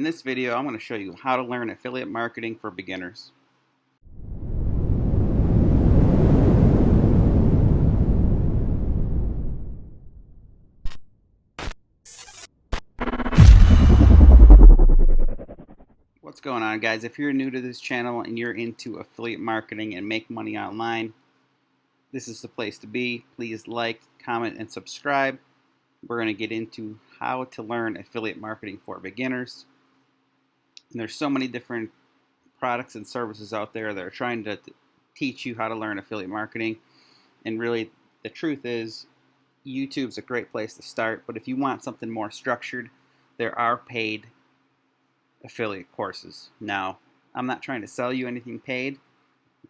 In this video, I'm going to show you how to learn affiliate marketing for beginners. What's going on, guys? If you're new to this channel and you're into affiliate marketing and make money online, this is the place to be. Please like, comment, and subscribe. We're going to get into how to learn affiliate marketing for beginners. And there's so many different products and services out there that are trying to teach you how to learn affiliate marketing. And really, the truth is, YouTube's a great place to start. But if you want something more structured, there are paid affiliate courses. Now, I'm not trying to sell you anything paid,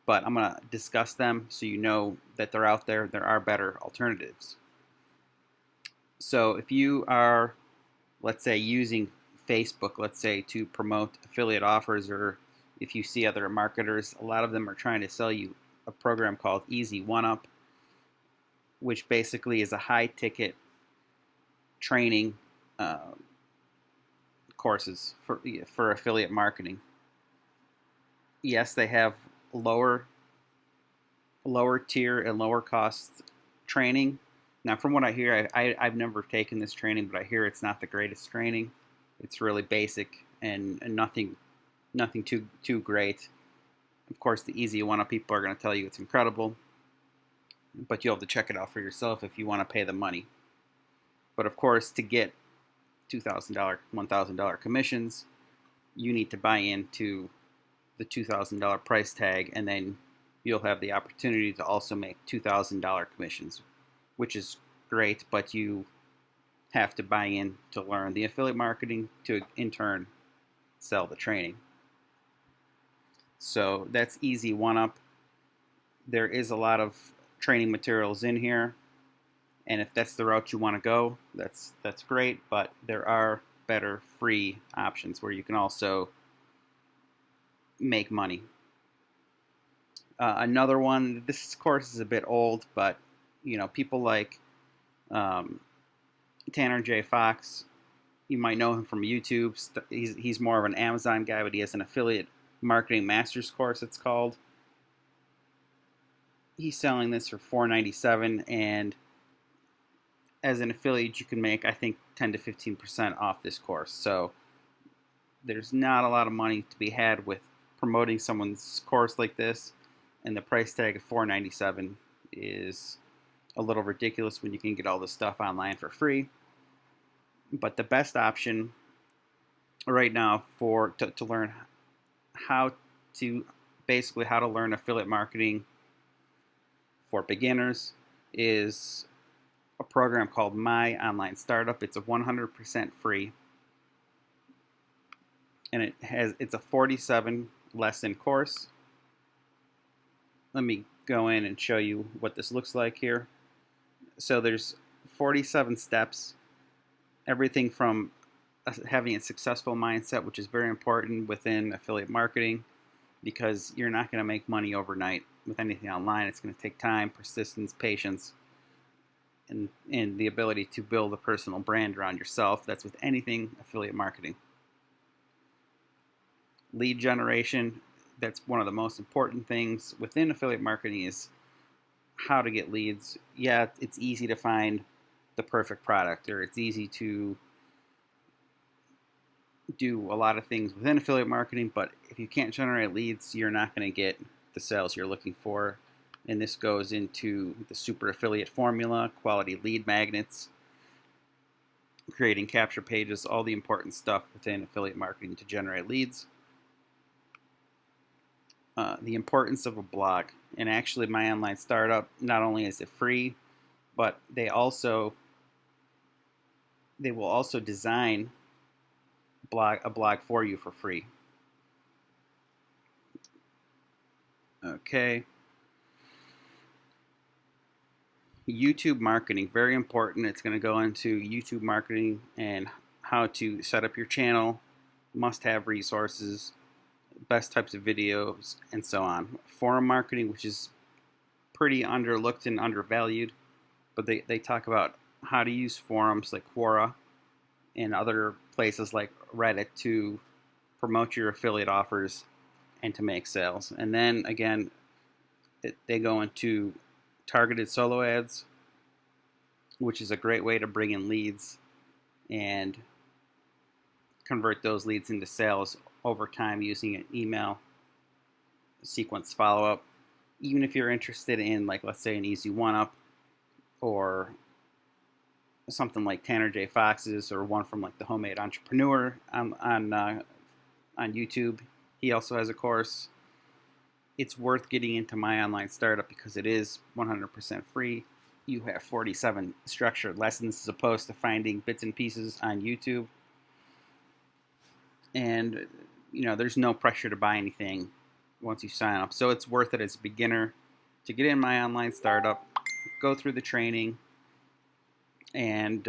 but I'm going to discuss them so you know that they're out there. There are better alternatives. So if you are, let's say, using Facebook, let's say, to promote affiliate offers, or if you see other marketers, a lot of them are trying to sell you a program called Easy One Up, which basically is a high-ticket training courses for affiliate marketing. Yes, they have lower tier and lower cost training. Now, from what I hear, I've never taken this training, but I hear it's not the greatest training. It's really basic and nothing too great. Of course, the Easy One Up people are going to tell you it's incredible, but you'll have to check it out for yourself if you want to pay the money. But of course, to get $2,000, $1,000 commissions, you need to buy into the $2,000 price tag, and then you'll have the opportunity to also make $2,000 commissions, which is great, but you have to buy in to learn the affiliate marketing to, in turn, sell the training. So that's Easy One Up. There is a lot of training materials in here, and if that's the route you want to go, that's great, but there are better free options where you can also make money. Another one, this course is a bit old, but people like Tanner J. Fox, you might know him from YouTube. He's more of an Amazon guy, but he has an affiliate marketing master's course, it's called. He's selling this for $4.97, and as an affiliate, you can make, I think, 10 to 15% off this course. So there's not a lot of money to be had with promoting someone's course like this, and the price tag of $4.97 is a little ridiculous when you can get all this stuff online for free. But the best option right now to learn how to learn affiliate marketing for beginners is a program called My Online Startup. It's a 100% free, and it's a 47 lesson course. Let me go in and show you what this looks like here. So there's 47 steps, everything from having a successful mindset, which is very important within affiliate marketing, because you're not going to make money overnight with anything online. It's going to take time, persistence, patience, and the ability to build a personal brand around yourself. That's with anything affiliate marketing. Lead generation, that's one of the most important things within affiliate marketing, is how to get leads. Yeah, it's easy to find the perfect product, or it's easy to do a lot of things within affiliate marketing, but if you can't generate leads, you're not going to get the sales you're looking for. And this goes into the super affiliate formula, quality lead magnets, creating capture pages, all the important stuff within affiliate marketing to generate leads. The importance of a blog. And actually, My Online Startup, not only is it free, but they will also design a blog for you for free. Okay. YouTube marketing, very important. It's going to go into YouTube marketing and how to set up your channel, must-have resources, best types of videos, and so on. Forum marketing, which is pretty underlooked and undervalued, but they talk about how to use forums like Quora and other places like Reddit to promote your affiliate offers and to make sales. And then again, they go into targeted solo ads, which is a great way to bring in leads and convert those leads into sales over time using an email sequence follow-up. Even if you're interested in, like, let's say an easy one-up or something like Tanner J. Fox's, or one from like the Homemade Entrepreneur on YouTube. He also has a course. It's worth getting into My Online Startup because it is 100% free. You have 47 structured lessons as opposed to finding bits and pieces on YouTube. And there's no pressure to buy anything once you sign up. So it's worth it as a beginner to get in My Online Startup, go through the training, and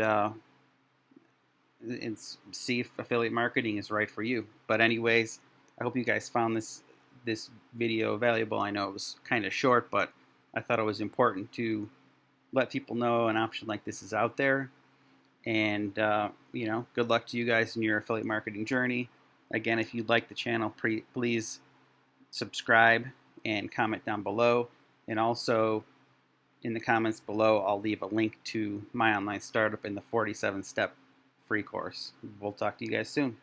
see if affiliate marketing is right for you. But anyways, I hope you guys found this video valuable. I know it was kind of short, but I thought it was important to let people know an option like this is out there. And good luck to you guys in your affiliate marketing journey. Again, if you like the channel, please subscribe and comment down below. And also in the comments below, I'll leave a link to My Online Startup and the 47-step free course. We'll talk to you guys soon.